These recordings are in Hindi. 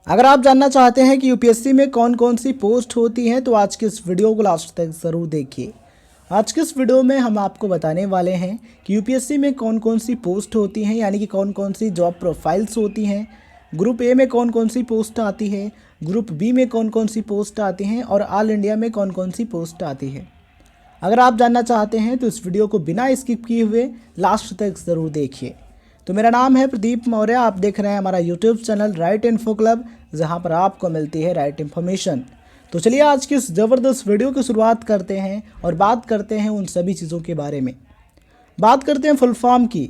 अगर आप जानना चाहते हैं कि यूपीएससी में कौन कौन सी पोस्ट होती हैं तो आज के इस वीडियो को लास्ट तक ज़रूर देखिए। आज के इस वीडियो में हम आपको बताने वाले हैं कि यूपीएससी में कौन कौन सी पोस्ट होती हैं, यानी कि कौन कौन सी जॉब प्रोफाइल्स होती हैं। ग्रुप ए में कौन कौन सी पोस्ट आती है, ग्रुप बी में कौन कौन सी पोस्ट आती हैं और ऑल इंडिया में कौन कौन सी पोस्ट आती है। अगर आप जानना चाहते हैं तो इस वीडियो को बिना स्किप किए हुए लास्ट तक ज़रूर देखिए। तो मेरा नाम है प्रदीप मौर्य, आप देख रहे हैं हमारा YouTube channel right info club, जहां पर आपको मिलती है राइट इन्फॉर्मेशन। तो चलिए आज की इस ज़बरदस्त वीडियो की शुरुआत करते हैं और बात करते हैं उन सभी चीज़ों के बारे में। बात करते हैं फुल फॉर्म की।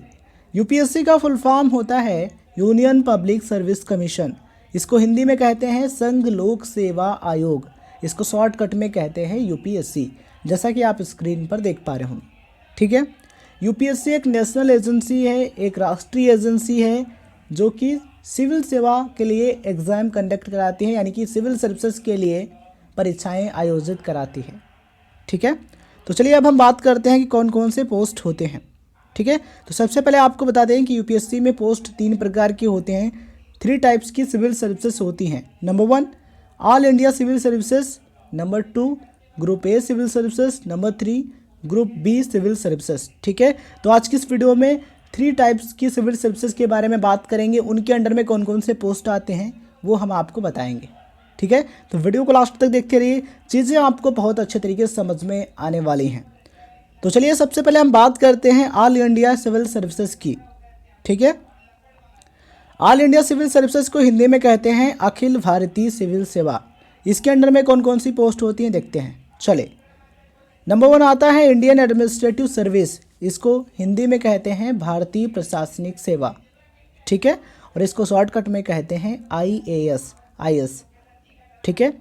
यूपीएससी का फुल फॉर्म होता है यूनियन पब्लिक सर्विस कमीशन। इसको हिंदी में कहते हैं संघ लोक सेवा आयोग। इसको शॉर्टकट में कहते हैं यूपीएससी, जैसा कि आप स्क्रीन पर देख पा रहे होंगे। ठीक है, यूपीएससी एक नेशनल एजेंसी है, एक राष्ट्रीय एजेंसी है जो कि सिविल सेवा के लिए एग्ज़ाम कंडक्ट कराती है, यानी कि सिविल सर्विसेज के लिए परीक्षाएं आयोजित कराती है। ठीक है, तो चलिए अब हम बात करते हैं कि कौन कौन से पोस्ट होते हैं। ठीक है, तो सबसे पहले आपको बता दें कि यूपीएससी में पोस्ट 3 प्रकार के होते हैं। 3 टाइप्स की सिविल सर्विसेज होती हैं। Number 1 all India civil services, number 2 group A civil services, number 3 group B civil services. ठीक है, तो आज की इस वीडियो में 3 टाइप्स की सिविल सर्विसेज के बारे में बात करेंगे। उनके अंडर में कौन कौन से पोस्ट आते हैं वो हम आपको बताएंगे। ठीक है, तो वीडियो को लास्ट तक देखते रहिए, चीज़ें आपको बहुत अच्छे तरीके से समझ में आने वाली हैं। तो चलिए सबसे पहले हम बात करते हैं ऑल इंडिया सिविल सर्विसेज की। ठीक है, ऑल इंडिया सिविल सर्विसेज को हिंदी में कहते हैं अखिल भारतीय सिविल सेवा। इसके अंडर में कौन कौन सी पोस्ट होती हैं देखते हैं। चले, नंबर 1 आता है इंडियन एडमिनिस्ट्रेटिव सर्विस। इसको हिंदी में कहते हैं भारतीय प्रशासनिक सेवा। ठीक है, और इसको शॉर्टकट में कहते हैं आईएएस। ठीक है,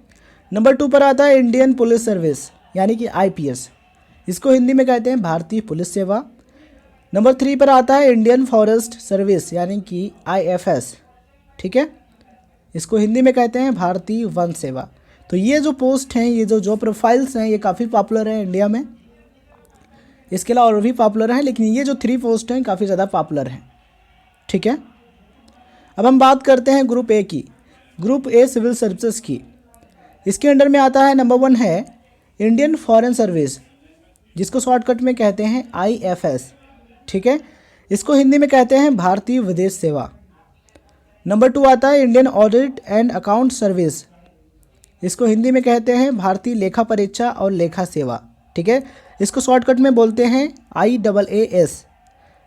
नंबर 2 पर आता है इंडियन पुलिस सर्विस, यानी कि आईपीएस। इसको हिंदी में कहते हैं भारतीय पुलिस सेवा। नंबर 3 पर आता है इंडियन फॉरेस्ट सर्विस, यानी कि आईएफएस। ठीक है, इसको हिंदी में कहते हैं भारतीय वन सेवा। तो ये जो पोस्ट हैं, ये जो प्रोफाइल्स हैं, ये काफ़ी पॉपुलर हैं इंडिया में। इसके अलावा और भी पॉपुलर हैं, लेकिन ये जो 3 पोस्ट हैं काफ़ी ज़्यादा पॉपुलर हैं। ठीक है, अब हम बात करते हैं ग्रुप ए की, ग्रुप ए सिविल सर्विसेज की। इसके अंडर में आता है नंबर 1 है इंडियन फॉरेन सर्विस, जिसको शॉर्टकट में कहते हैं आईएफएस। ठीक है, इसको हिंदी में कहते हैं भारतीय विदेश सेवा। नंबर 2 आता है Indian audit and account service. इसको हिंदी में कहते हैं भारतीय लेखा परीक्षा और लेखा सेवा। ठीक है, इसको शॉर्टकट में बोलते हैं IAAS,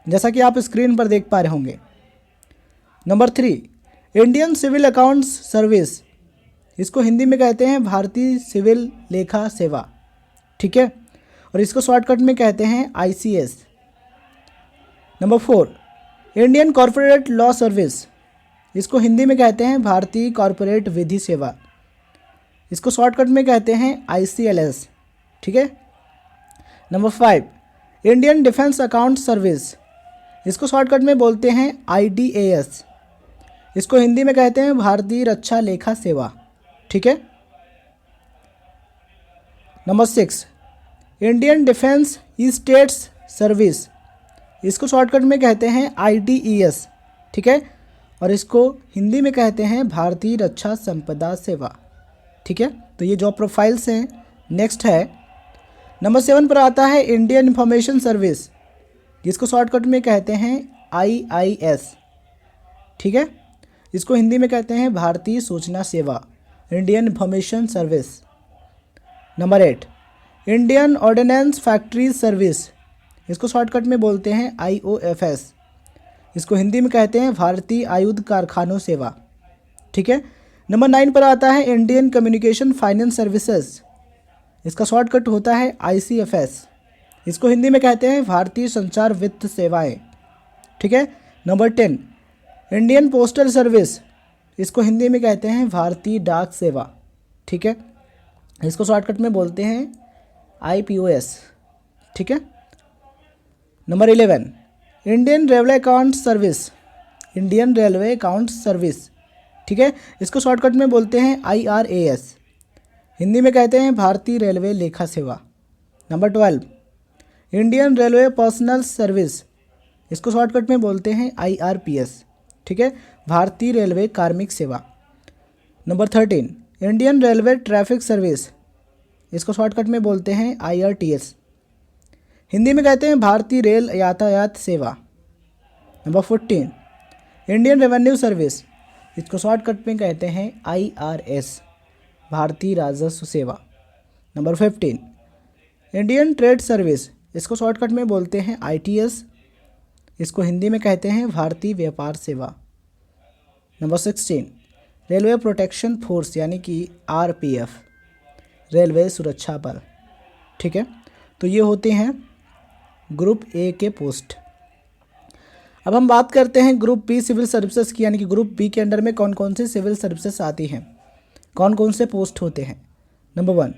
जैसा कि आप स्क्रीन पर देख पा रहे होंगे। Number 3 Indian civil accounts service. इसको हिंदी में कहते हैं भारतीय सिविल लेखा सेवा। ठीक है, और इसको शॉर्टकट में कहते हैं ICS। Number 4 Indian corporate law service. इसको हिंदी में कहते हैं भारतीय कॉरपोरेट विधि सेवा। इसको शॉर्टकट में कहते हैं ICLS। ठीक है, number 5 Indian defence account service. इसको शॉर्टकट में बोलते हैं IDAS। इसको हिंदी में कहते हैं भारतीय रक्षा लेखा सेवा। ठीक है, number 6 Indian defence states service. इसको शॉर्टकट में कहते हैं IDES। ठीक है, और इसको हिंदी में कहते हैं भारतीय रक्षा संपदा सेवा। ठीक है, तो ये जॉब प्रोफाइल्स हैं। नेक्स्ट है नंबर 7 पर आता है इंडियन इंफॉर्मेशन सर्विस, जिसको शॉर्टकट में कहते हैं IIS। ठीक है, इसको हिंदी में कहते हैं भारतीय सूचना सेवा, Indian information service. Number 8 Indian ordnance factory service. इसको शॉर्टकट में बोलते हैं IOFS। इसको हिंदी में कहते हैं भारतीय आयुध कारखानों सेवा। ठीक है, नंबर 9 पर आता है इंडियन कम्युनिकेशन फाइनेंस सर्विसेज। इसका शॉर्टकट होता है ICFS। इसको हिंदी में कहते हैं भारतीय संचार वित्त सेवाएं। ठीक है, नंबर 10 इंडियन पोस्टल सर्विस। इसको हिंदी में कहते हैं भारतीय डाक सेवा। ठीक है, इसको शॉर्टकट में बोलते हैं IPOS। ठीक है, number 11 Indian railway account service, Indian railway account service. ठीक है, इसको शॉर्टकट में बोलते हैं IRAS। हिंदी में कहते हैं भारतीय रेलवे लेखा सेवा। Number 12 Indian railway personal service. इसको शॉर्टकट में बोलते हैं IRPS। ठीक है, भारतीय रेलवे कार्मिक सेवा। Number 13 Indian railway traffic service, इसको शॉर्टकट में बोलते हैं IRTS, हिंदी में कहते हैं भारतीय रेल यातायात सेवा। नंबर 14 इंडियन रेवेन्यू सर्विस, इसको शॉर्टकट में कहते हैं IRS, भारतीय राजस्व सेवा। नंबर 15 इंडियन ट्रेड सर्विस, इसको शॉर्टकट में बोलते हैं ITS, इसको हिंदी में कहते हैं भारतीय व्यापार सेवा। नंबर 16 रेलवे प्रोटेक्शन फोर्स यानी कि RPF, रेलवे सुरक्षा बल। ठीक है, तो ये होते हैं ग्रुप ए के पोस्ट। अब हम बात करते हैं ग्रुप बी सिविल सर्विसेज की, यानी कि ग्रुप बी के अंडर में कौन कौन से सिविल सर्विसेज आती हैं, कौन कौन से पोस्ट होते हैं। Number 1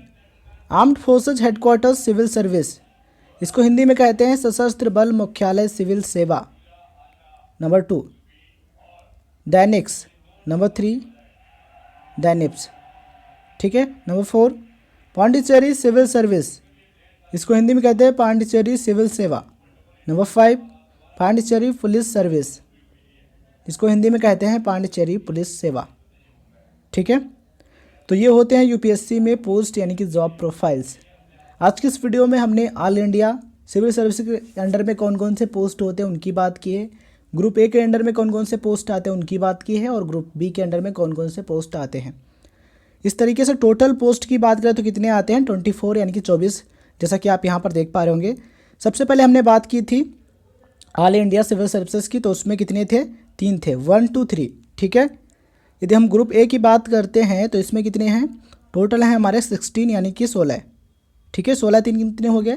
armed forces headquarters civil service, इसको हिंदी में कहते हैं सशस्त्र बल मुख्यालय सिविल सेवा। नंबर 2 दैनिक्स, नंबर 3 दैनिप्स। ठीक है। नंबर 4 पांडिचेरी सिविल सर्विस, इसको हिंदी में कहते हैं पांडिचेरी सिविल सेवा। नंबर 5 पांडिचेरी पुलिस सर्विस, इसको हिंदी में कहते हैं पांडिचेरी पुलिस सेवा। ठीक है, तो ये होते हैं यूपीएससी में पोस्ट यानी कि जॉब प्रोफाइल्स। आज की इस वीडियो में हमने ऑल इंडिया सिविल सर्विस के अंडर में कौन कौन से पोस्ट होते हैं उनकी बात की है, ग्रुप ए के अंडर में कौन कौन से पोस्ट आते हैं उनकी बात की है, और ग्रुप बी के अंडर में कौन कौन से पोस्ट आते हैं। इस तरीके से टोटल पोस्ट की बात करें तो कितने आते हैं 24 यानी कि 24, जैसा कि आप यहाँ पर देख पा रहे होंगे। सबसे पहले हमने बात की थी ऑल इंडिया सिविल सर्विसेज की, तो उसमें कितने थे, 3 थे, 1 2 3। ठीक है, यदि हम ग्रुप ए की बात करते हैं तो इसमें कितने हैं, टोटल हैं हमारे 16 यानी कि 16। ठीक है, 16 3 कितने हो गए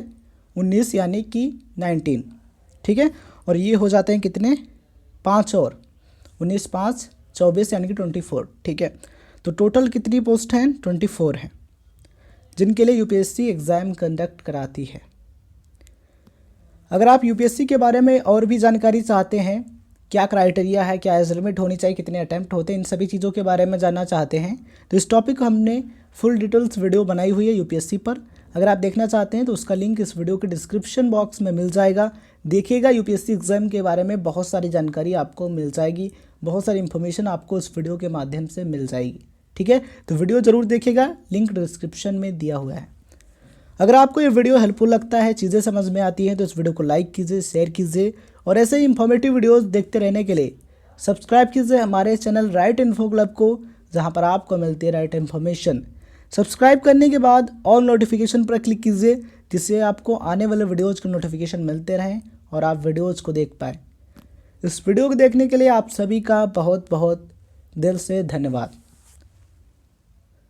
19 यानी कि 19। ठीक है, और ये हो जाते हैं कितने 5 और 19 5 24 यानी कि 24। ठीक है, तो टोटल कितनी पोस्ट हैं 24 हैं जिनके लिए यूपीएससी एग्ज़ाम कंडक्ट कराती है। अगर आप यूपीएससी के बारे में और भी जानकारी चाहते हैं, क्या क्राइटेरिया है, क्या एज लिमिट होनी चाहिए, कितने अटैम्प्ट होते हैं, इन सभी चीज़ों के बारे में जानना चाहते हैं तो इस टॉपिक हमने फुल डिटेल्स वीडियो बनाई हुई है यूपीएससी पर। अगर आप देखना चाहते हैं तो उसका लिंक इस वीडियो के डिस्क्रिप्शन बॉक्स में मिल जाएगा। देखिएगा, यूपीएससी एग्ज़ाम के बारे में बहुत सारी जानकारी आपको मिल जाएगी, बहुत सारी इन्फॉर्मेशन आपको इस वीडियो के माध्यम से मिल जाएगी। ठीक है, तो वीडियो ज़रूर देखिएगा, लिंक डिस्क्रिप्शन में दिया हुआ है। अगर आपको ये वीडियो हेल्पफुल लगता है, चीज़ें समझ में आती हैं तो इस वीडियो को लाइक कीजिए, शेयर कीजिए, और ऐसे ही इंफॉर्मेटिव वीडियोस देखते रहने के लिए सब्सक्राइब कीजिए हमारे चैनल राइट इन्फो क्लब को, जहां पर आपको मिलती है राइट इन्फॉर्मेशन। सब्सक्राइब करने के बाद ऑल नोटिफिकेशन पर क्लिक कीजिए, जिससे आपको आने वाले वीडियोज़ के नोटिफिकेशन मिलते रहें और आप वीडियोज़ को देख पाएँ। इस वीडियो को देखने के लिए आप सभी का बहुत बहुत दिल से धन्यवाद।